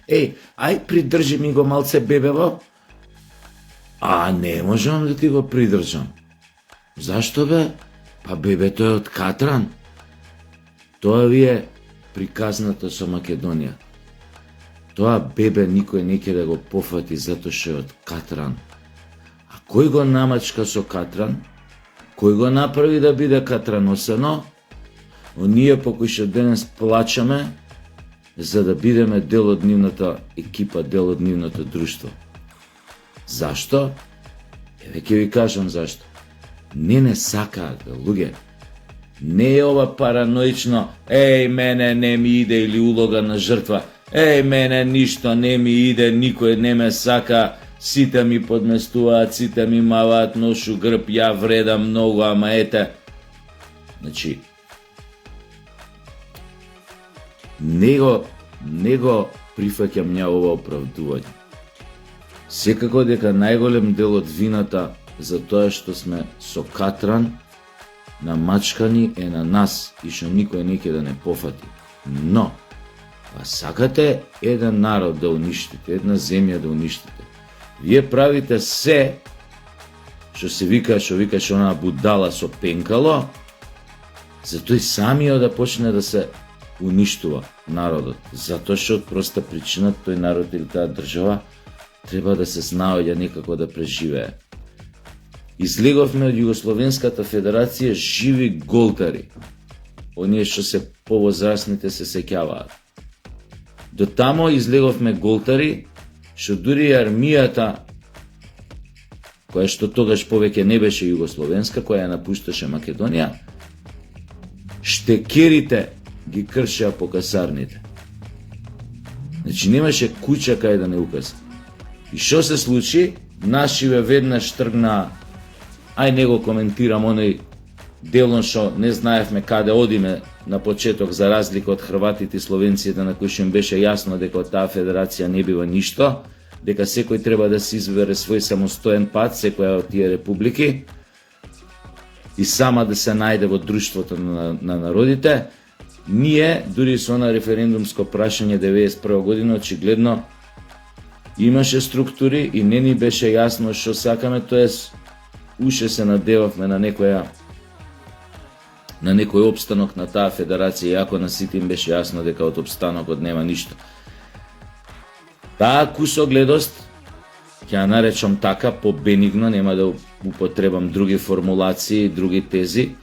ај придржи ми го малце бебево. А не можам да ти го придржам. Зашто бе? Па бебето е од Катран. Тоа ви е приказната со Македонија. Тоа бебе никој не ќе да го пофати затоа што е од Катран. А кој го намачка со Катран? Кој го направи да биде катраносено? Оние по кои што денес плачаме за да бидеме дел од нивната екипа, дел од нивното друштво. Зашто? Еве ќе ви кажам зашто. Не сакаат, луѓе. Не е ова параноично, мене не ми иде или улога на жртва, мене ништо не ми иде, никој не ме сака, сите ми подместуваат, сите ми маваат ношу грб, ја вредам многу, ама ете. Значи, не го прифаќам ја ова оправдување. Секако дека најголем дел од вината за тоа што сме со Катран намачкани е на нас и што никој не ќе да не пофати. Но, па сакате еден народ да уништите, една земја да уништите. Вие правите се што се вика, што викаше онаа будала со пенкало, за тој самиот да почне да се уништува народот. Затоа што од проста причина тој народ или таа држава треба да се снаоѓа некако да преживее. Излеговме од Југословенската федерација живи голтари. Оние што се повозрасните се сеќаваат. До тамо излеговме голтари, што дури армијата, која што тогаш повеќе не беше југословенска, која ја напушташе Македонија, штекерите ги кршеа по касарните. Значи немаше куќа кај да не укаса. И што се случи? Нашиве веднаш тргна, не го коментирам оној делон што не знаевме каде одиме на почеток, за разлика од хрватите и словенците на кои што им беше јасно дека од таа федерација не бива ништо, дека секој треба да се избере свој самостоен пат, секоја од тие републики, и сама да се најде во друштвото на народите. Ние, дури со на референдумско прашање 91 година, очигледно имаше структури и не ни беше јасно што сакаме, тоест уште се надевавме на некој обстанок на таа федерација, иако на сите им беше јасно дека од обстанокот нема ништо. Таа кусогледост, ќе ја наречам така, побенигно, нема да употребам други формулации, други тези,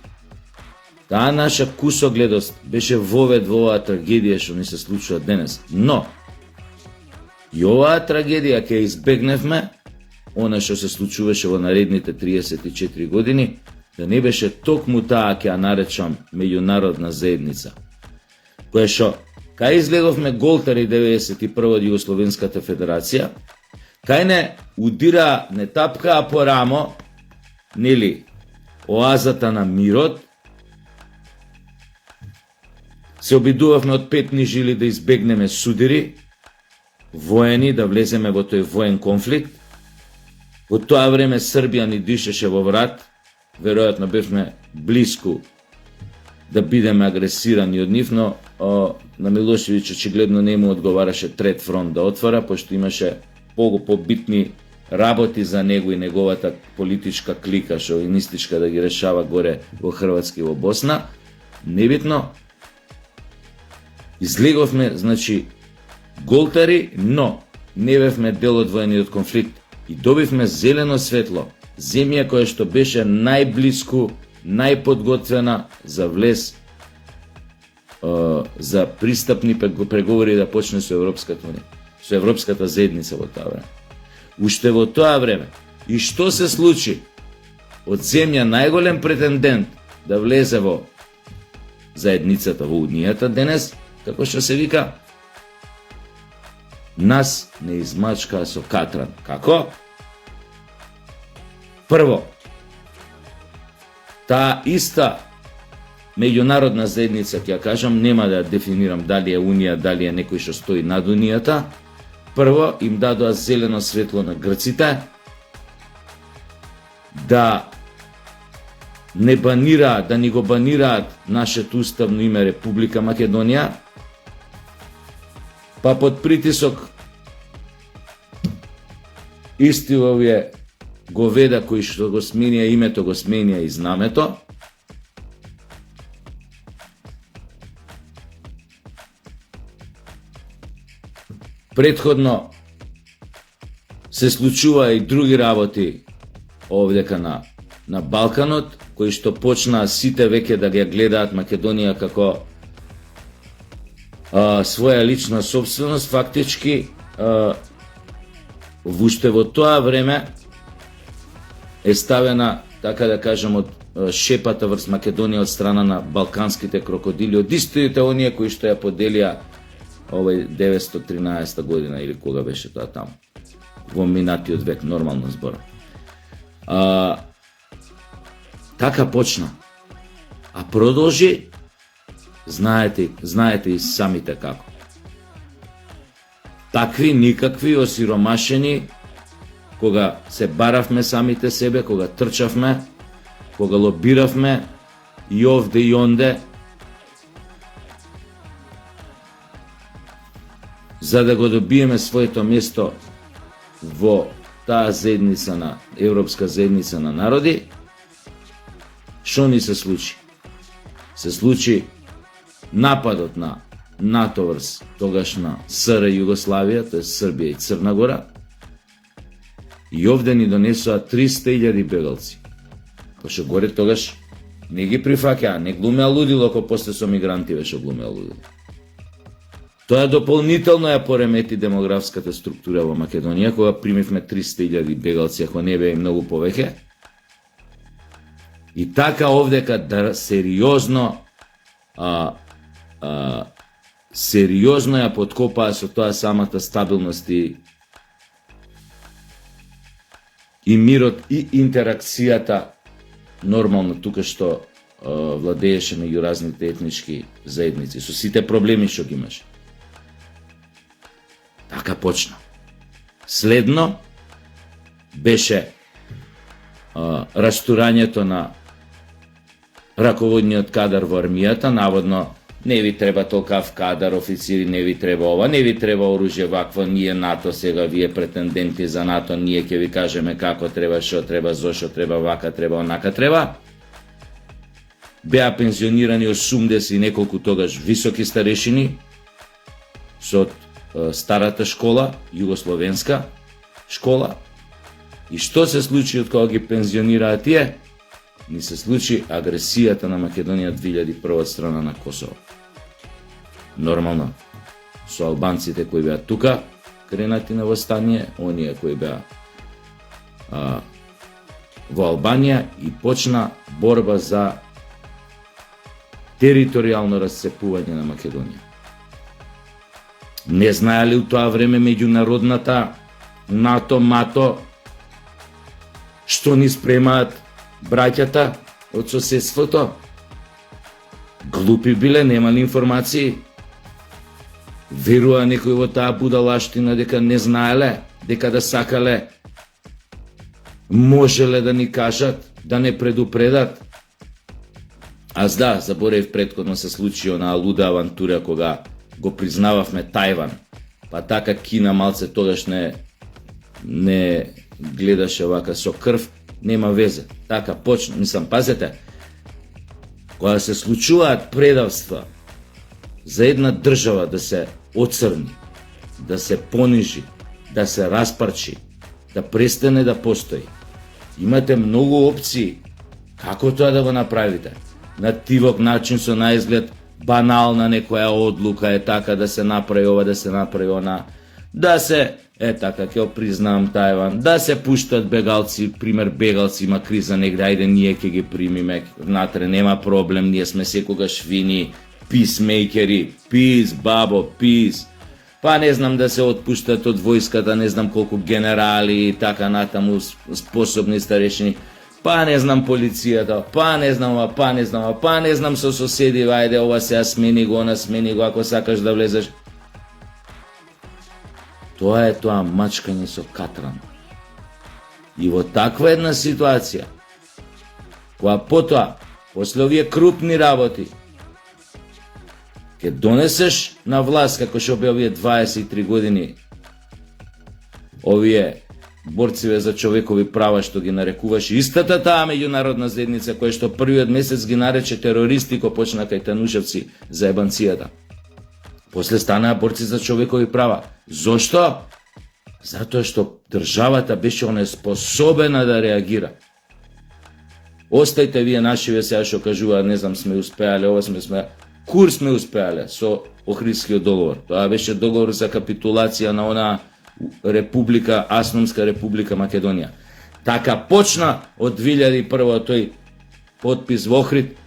таа наша кусогледост беше вовед во оваа трагедија што ни се случува денес. Но, и оваа трагедија ќе избегневме, она што се случуваше во наредните 34 години, да не беше токму таа, ќе ја наречам, меѓународна заедница, која што, кај излеговме голтари 91 од Југословенската федерација, кај не удира, не тапкаа по рамо, нели, оазата на мирот, се обидувавме од петни жили да избегнеме судири, воени, да влеземе во тој воен конфликт. Во тоа време Србија ни дишеше во врат, веројатно бевме блиску да бидеме агресирани од нив, но на Милошевиќ очигледно не му одговараше трет фронт да отвора, пошто имаше побитни работи за него и неговата политичка клика, шовинистичка, да ги решава горе во Хрватска и во Босна. Небитно, излеговме, значи, голтари, но не бевме дел од воениот конфликт и добивме зелено светло, земја која што беше најблиску, најподготвена за влез, за пристапни преговори да почне со Европската унија, со Европската заедница во тоа време. Уште во тоа време. И што се случи? Од земја најголем претендент да влезе во заедницата, во Унијата денес, како што се вика, нас не измачкаа со Катран. Како? Прво, таа иста меѓународна заедница, ќе ја кажам, нема да ја дефинирам дали е Унија, дали е некој што стои над Унијата, прво им дадоа зелено светло на грците да не банираат, да ни го банираат нашето уставно име Република Македонија, па под притисок исти овие говеда кои што го сменија името, го сменија и знамето, претходно се случува и други работи овдека на Балканот, кои што почнаа сите веќе да ги гледаат Македонија како своја лична собственост. Фактички уште во тоа време е ставена, така да кажем, од шепата врз Македонија од страна на балканските крокодили, од истите оние кои што ја поделија 913 година или кога беше тоа таму, во минатиот век, нормално збора. Така почна. А продолжи, знаете и самите како. Такви, никакви, осиромашени, кога се баравме самите себе, кога трчавме, кога лобиравме и овде и онде, за да го добиеме своето место во таа заедница на Европска заедница на народи, што ни се случи? Се случи нападот на НАТО врз тогашна СР Југославија, тоа е Србија и Црна Гора, и овде ни донесоа 300.000 бегалци. Пошто горе тогаш не ги прифаќаа, не глумеа лудило, ако после со мигранти беше глумеа лудило. Тоа дополнително ја поремети демографската структура во Македонија, кога примивме 300.000 бегалци, ако не бе и многу повеќе. И така овдека да сериозно ја подкопаа со тоа самата стабилност и мирот и интеракцијата нормално тука што владееше меѓу разните етнички заедници, со сите проблеми што ги имаше. Така почна. Следно беше растурањето на раководниот кадар во армијата, наводно не ви треба толкав кадар, официри, не ви треба ова, не ви треба оружје вакво, ние НАТО сега, вие претенденти за НАТО, ние ќе ви кажеме како треба, што треба, зошто треба, вака треба, онака треба. Беа пензионирани 80 и неколку тогаш високи старешини со старата школа, југословенска школа. И што се случи од кога ги пензионираа тие? Ни се случи агресијата на Македонија 2001 од страна на Косово. Нормално, со албанците кои беа тука, кренати на восстание, оние кои беа во Албанија, и почна борба за територијално расцепување на Македонија. Не знае ли у тоа време меѓународната НАТО-МАТО што ни спремаат браќата од соседството? Глупи биле, немали информации. Верува некој во таа будалаштина дека не знаеле, дека да сакале, можеле да ни кажат, да не предупредат. Аз да, заборев, претходно се случи онаа луда авантура кога го признававме Тајван, па така Кина малце тогаш не гледаше вака со крв, нема везе. Така почна, пазете, кога се случуваат предавства за една држава да се оцрни, да се понижи, да се распарчи, да престане да постои, имате многу опции како тоа да го направите. На тивок начин, со наизглед банална некоја одлука е така да се направи ова, да се направи она, да се, така, ќе признам Тајван, да се пуштат бегалци, пример бегалци, има криза негде, ајде ние ќе ги примиме внатре, нема проблем, ние сме секогаш фини, писмейкери, пис, бабо, пис. Па не знам да се отпуштат од војската, не знам колку генерали и така натаму способни старешини. Па не знам полицијата, па не знам ова, па не знам со соседи, ајде ова сега смени го, она смени го, ако сакаш да влезеш. Тоа е тоа мачкање со катран. И во таква една ситуација, која потоа, после овие крупни работи, ќе донесеш на власт, како што бе овие 23 години, овие борциве за човекови права, што ги нарекуваше истата таа меѓународна заедница, која што првиот месец ги нарече терористи, кои почна кај Танушевци за ебанцијата. После станаа борци за човекови права. Зошто? Затоа што државата беше онеспособена да реагира. Остајте вие нашиве сега што кажуваат, не знам, сме успеале, ова сме. Кур сме успеале со Охридскиот договор. Тоа беше договор за капитулација на она република, Асномска република Македонија. Така почна од 2001 тој подпис во Охрид,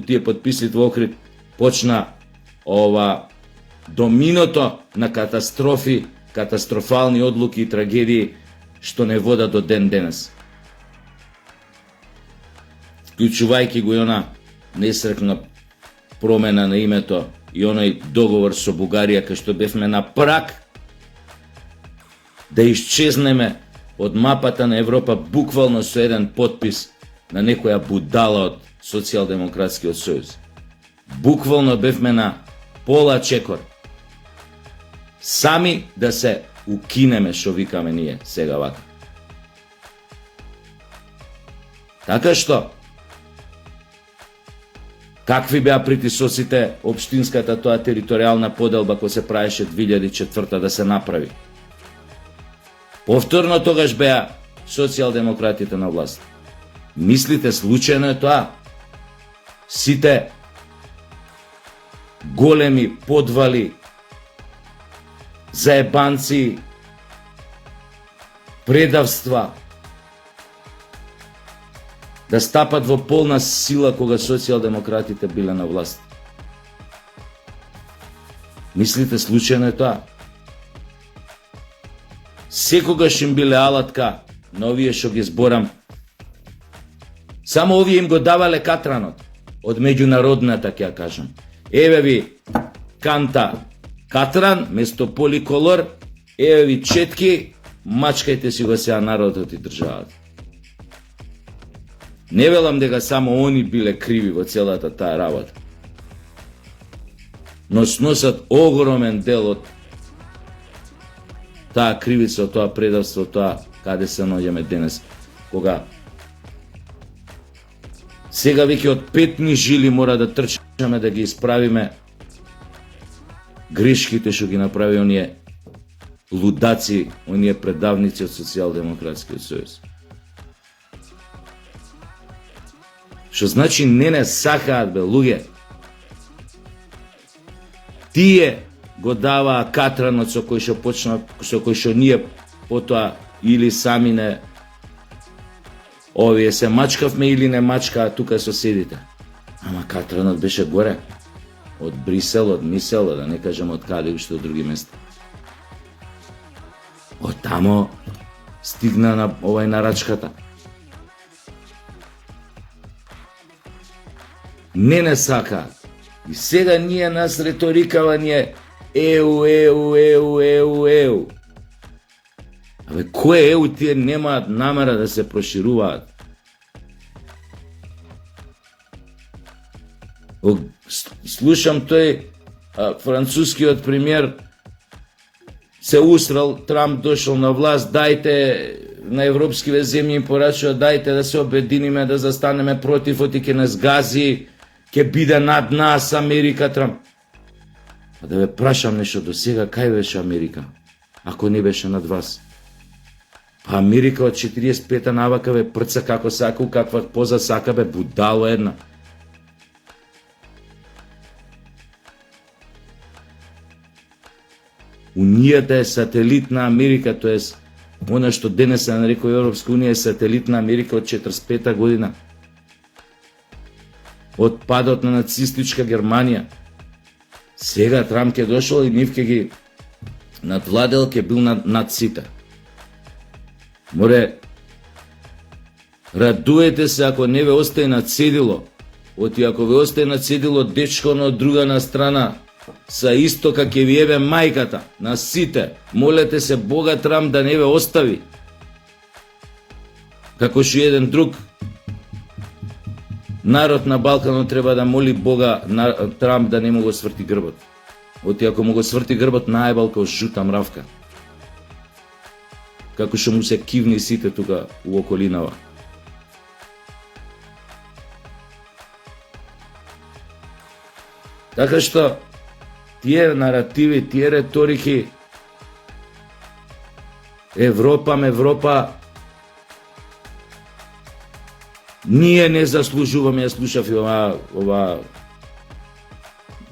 тие подписи во Охрид, почна ова доминото на катастрофи, катастрофални одлуки и трагедии што не водат до ден денес. Вклучувајќи го и она несрекна промена на името и оној договор со Бугарија, кај што бевме на праг да исчезнеме од мапата на Европа буквално со еден подпис на некоја будала од Социјалдемократскиот сојуз. Буквално бевме на пола чекор. Сами да се укинеме, што викаме ние сега вака. Така што, какви беа притисоците општинската тоа територијална поделба која се правеше 2004 да се направи? Повторно тогаш беа социјалдемократите на власт. Мислите случајно е тоа? Сите големи подвали, заебанци, предавства да стапат во полна сила кога социјалдемократите биле на власт. Мислите случајно е тоа? Секогаш им биле алатка на овие што ги зборам. Само овие им го давале катранот од меѓународната, ќе ја кажам. Еве ви канта катран, место поликолор, еве ви четки, мачкајте си го сега народот и државата. Не велам дека само они биле криви во целата таа работа, но сносат огромен дел од таа кривица, тоа предавство, тоа каде се наоѓаме денес, кога сега веќе од петни жили мора да трчаме да ги исправиме грешките што ги направи оние лудаци, оние предавници од Социјалдемократскиот сојуз. Што значи не сакаат, бе, луѓе. Тие го даваа катранот со кој што почна, со кој што ние потоа или сами не овие се мачкавме или не мачкаа тука соседите. Ама катранот беше горе. Од Брисел, од Мисел, да не кажем од каде уште од други места. Од тамо стигна на овај нарачката. Не сакаат. И сега ние нас риторикава ние еу. Абе, кој еу, тие немаат намера да се прошируваат. Слушам тој францускиот премиер се усрал, Трамп дошол на власт, дајте на европскиве земји им порачува, дајте да се обединиме, да застанеме против оти ќе нас гази, ќе биде над нас Америка, Трамп. А да ве прашам нешто, до сега кај беше Америка, ако не беше над вас? Па Америка од 45-та навака ве прца како сака, каква поза сака, бе, будало една. Унијата е сателит на Америка, тоест она што денес се нарекува Европска унија е сателит на Америка од 45-та година. Од падот на нацистичка Германија. Сега Трамп ќе дошол и нив ќе ги надвладел, ќе бил над сите. Море, радуете се ако не ве остае на цедило. Оти ако ве остае на цедило дечко на друга на страна, са истока ќе ви ебе мајката на сите. Молете се Бога Трамп да не ве остави. Како што еден друг народ на Балканот треба да моли Бога на Трамп да не му го сврти грбот. Оти ако му го сврти грбот, најбал као жута мравка. како што му се кивни сите тука у околинава. Така што тие наративи, тие реторики Европа, ние не заслужуваме, ја слушав и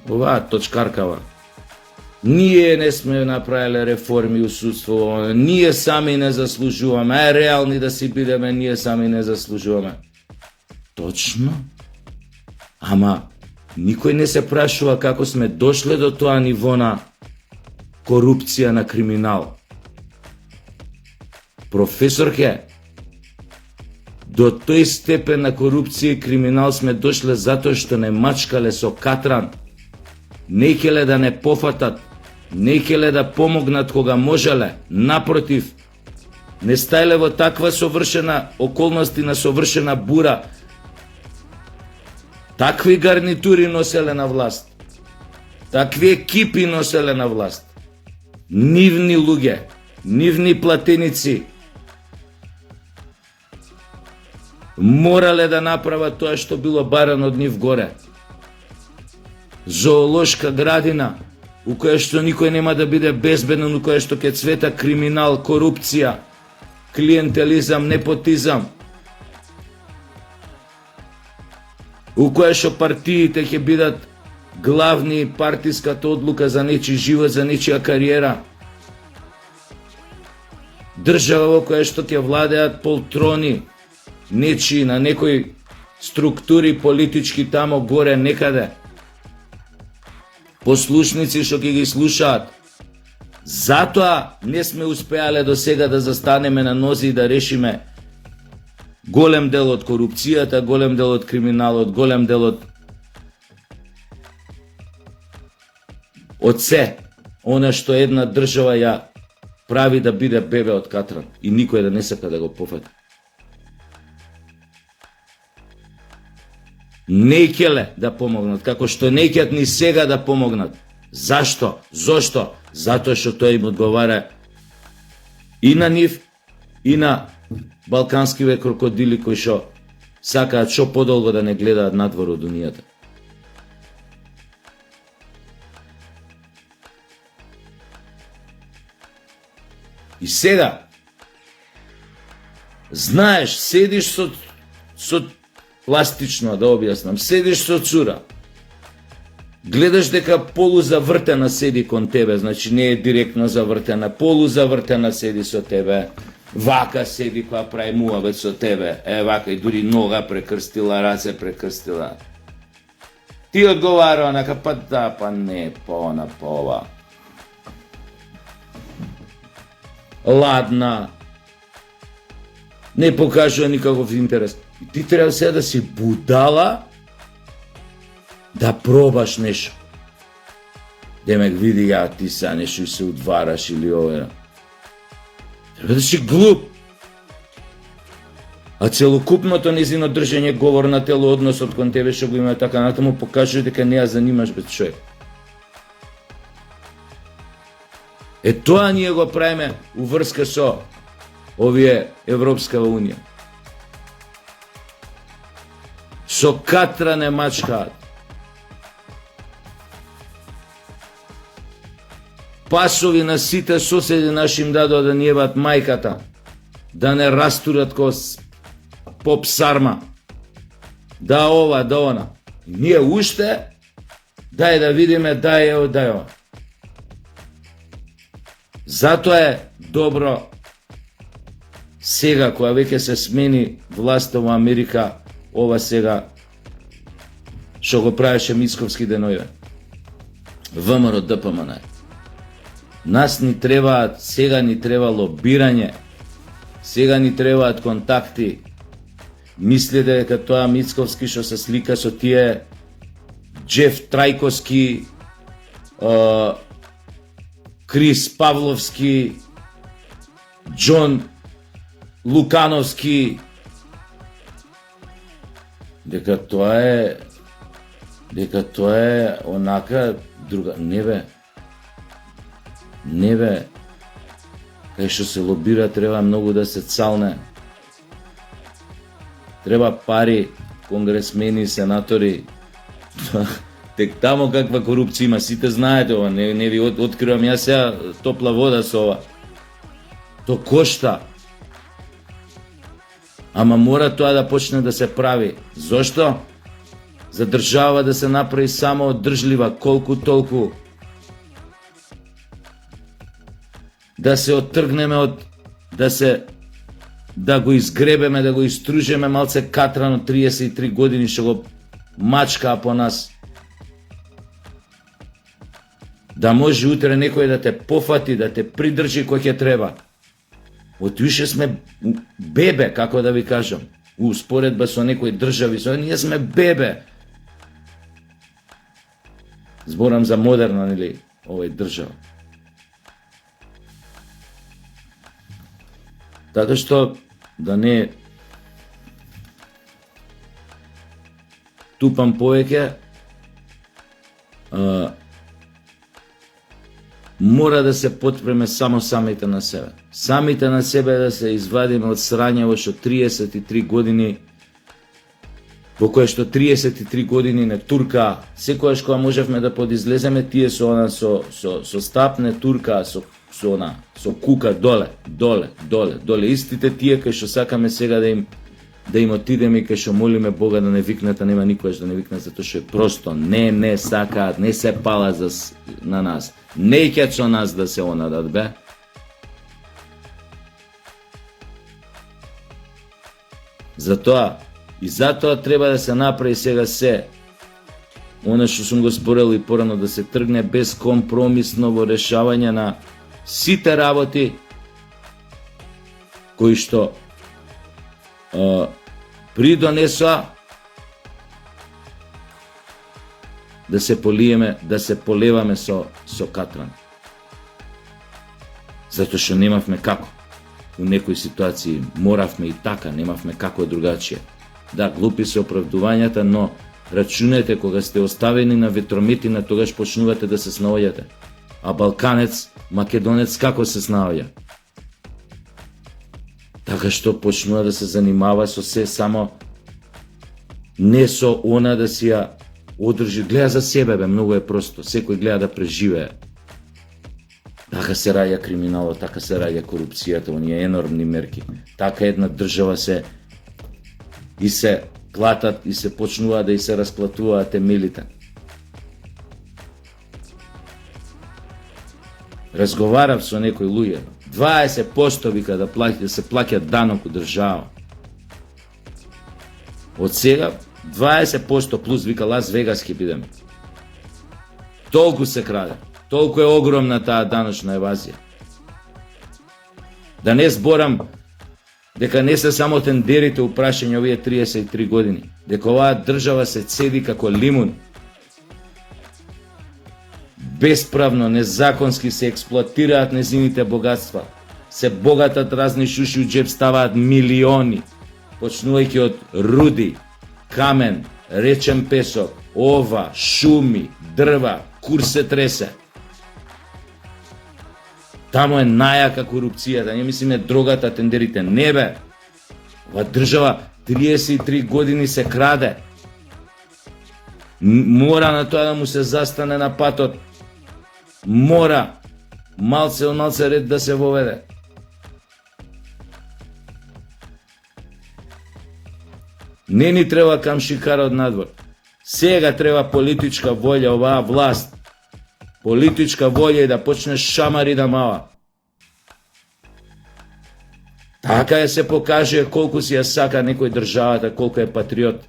ова точкаркава. Ние не сме направиле реформи у судство, ние сами не заслужуваме, реални да си бидеме, ние сами не заслужуваме. Точно? Ама никој не се прашува како сме дошле до тоа ниво на корупција, на криминал. Професорке, до тој степен на корупција и криминал сме дошле затоа што не мачкале со катран, не келе да не пофатат, не келе да помогнат кога можеле, напротив, не стајле во таква совршена околности на совршена бура, такви гарнитури носеле на власт, такви екипи носеле на власт, нивни луѓе, нивни платеници, морале да направат тоа што било барано од нив горе. Зоолошка градина, у која што никој нема да биде безбеден, у која што ќе цвета криминал, корупција, клиентелизам, непотизам, у која што партиите ќе бидат главни партиската одлука за нечи живот, за нечија кариера. Држава во која што ќе владеат полтрони, нечи на некои структури политички тамо горе некаде. Послушници што ќе ги слушаат. Затоа не сме успеале до сега да застанеме на нози и да решиме голем дел од корупцијата, голем дел од криминалот, голем дел од се, она што една држава ја прави да биде бебе од катран и никој да не сака да го пофати. Не ќеле да помогнат, како што не ќат ни сега да помогнат. Зашто? Зошто? Затоа што тоа им одговара и на нив, и на балканскиве крокодили кои што сакаат што подолго да не гледаат надвор од Унијата. И сега, знаеш, седиш со пластично да објаснам, седиш со цура, гледаш дека полузавртена седи кон тебе, значи не е директно завртена, полузавртена седи со тебе, вака седи која прави муавет со тебе, вака и дури нога прекрстила, раце прекрстила. Ти одговара онака, па да, па не, па она, па ова. Ладна, не покажува никаков интерес. И ти треба сега да си будала да пробаш нешто. Демек види ја ти са нешто и се удвараш или ова. Треба да си глуп. А целокупното незино држење, говор на тело, односот кон тебе што го има така натаму, покажува дека не ја занимаш бе човек. Тоа ние го правиме у врска со овие Европска Унија. Со катра не мачкаат. Пасови на сите соседи наши им дадоа да ни ебат мајката, да не растурат ко поп сарма, да ова, да она. Ние уште, дај да видиме, дај ова. Затоа е добро сега, која веќе се смени власта во Америка, ова сега што го правеше Мицковски деноје. ВМРО ДПМН. Нас ни требаат, сега ни треба лобирање, сега ни требаат контакти. Мислите дека тоа Мицковски што се слика со тие Джеф Трајковски, Крис Павловски, Џон Лукановски, дека тоа е онака друга, не бе. кај што се лобира треба многу да се цалне. Треба пари, конгресмени, сенатори. Тек тамо каква корупција има, сите знаете ова, не ви откривам јас сега топла вода со ова. То кошта. Ама мора тоа да почне да се прави. Зошто? За држава да се направи само одржлива, колку толку. Да се оттргнеме од да го изгребеме, да го истружеме малце катран од 33 години што го мачкаа по нас. Да може утре некој да те пофати, да те придржи кој ќе треба. Од више сме бебе, како да ви кажам. Успоредба со некои држави, ние сме бебе. Зборам за модерна, нели, овој држава. Така што да не тупам повеќе, мора да се потпреме само самите на себе. Самите на себе да се извадиме од срањево што 33 години, во кое што 33 години не турка, секојаш кога можевме да подизлеземе, тие со стап не турка, со кука доле. Истите тие кај што сакаме сега да им отидеме и кај што молиме Бога да не викнат, а нема никогаш да не викнат, затоа што е просто не сакаат, не се пала на нас. Не ќе со нас да се онадат, бе. Затоа треба да се направи сега се. Оно што сум го спорел и порано, да се тргне безкомпромисно во решавање на сите работи кои што придонесоа да се полеваме со катран. Затоа што немавме како. У некои ситуации моравме и така, немавме како другачие. Да, глупи се оправдувањата, но рачунете кога сте оставени на ветрометина, тогаш почнувате да се снаоѓате. А балканец, македонец како се снаоѓа? Така што почнува да се занимава со се, само не со она да си ја одржи. Гледа за себе, бе, многу е просто. Секој гледа да преживее. Така се раѓа криминалот, така се раѓа корупцијата, оние енормни мерки. Така една држава се клатат и се почнува да и се расплатуваат темелите. Разговарав со некои луѓе. 20% вика да се плаќа данок у држава. Од сега 20% плюс вика Лас Вегас ќе бидеме. Толку се краде. Толку е огромна таа даночна евазија. Да не зборам дека не се само тендерите упрашање овие 33 години, дека оваа држава се цеди како лимун. Бесправно, незаконски се експлоатираат незините богатства. Се богатат разни шуши у джеб, ставаат милиони, почнувајќи од руди, камен, речен песок, ова, шуми, дрва, курс се тресе. Тамо е најака корупцијата, не мислиме дрогата, тендерите. Не бе, ова држава 33 години се краде. Мора на тоа да му се застане на патот. Мора малце ред да се воведе. Не ни треба камшикара од надвор. Сега треба политичка волја, оваа власт. Политичка волја и да почне шамари да мава. Така е се покаже колку си ја сака некој државата, колку е патриот.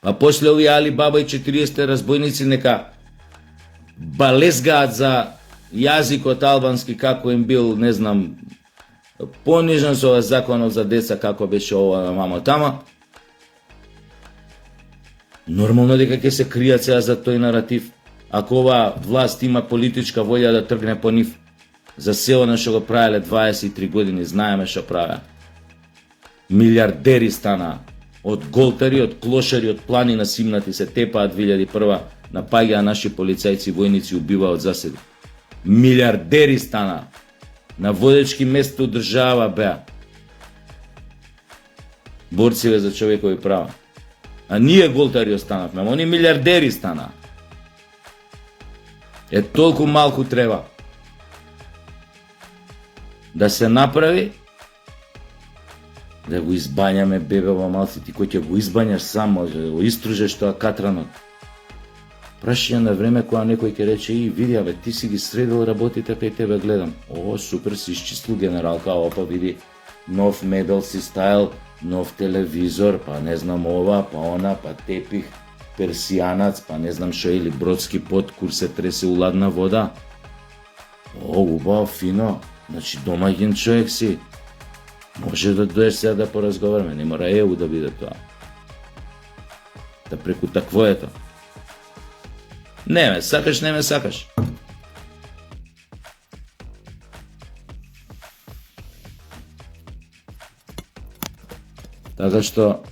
А после овие Али Баба и 40 разбойници нека балезгаат за јазикот албански, како им бил, не знам, понижен со законот за деца, како беше ова мамо тама. Нормално дека ќе се кријат сега за тој наратив. Ако оваа власт има политичка волја да тргне по нив, за се она што го правеле 23 години, знаеме што правеа. Милиардери станаа. Од голтари, од клошари, од планина симнати се тепаат 2001, напаѓаа наши полицајци, војници, убиваат заседи. Милиардери стана. На водечки места од држава беа. Борциве за човекови права. А ние голтари останавме, а они милиардери стана. Толку малку треба да се направи, да го избањаме бебево малци, ти кој ќе го избањаш само, да го истружеш тоа катранот. Прашање на време кога некој ќе рече, види, абе, ти си ги средил работите, кај тебе гледам. О, супер, си исчислил генералка, опа, види, нов мебел си ставил, нов телевизор, па не знам ова, па она, па тепих, персијанац, па не знам шо, или бродски подкур се тресе у ладна вода. О, убаво, фино, значи домаќин човек си. Може да доеш сега да поразговараме, не мора ЕУ да биде тоа. Да преку таквоето. Не ме сакаш, не ме сакаш. Така што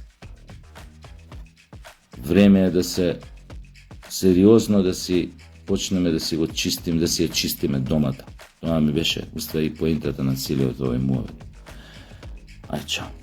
време е да се сериозно да си почнеме да си го чистим, да си ја чистиме домата. Тоа ми беше уствари поинтата на целиот овој муавет. Ај, чао.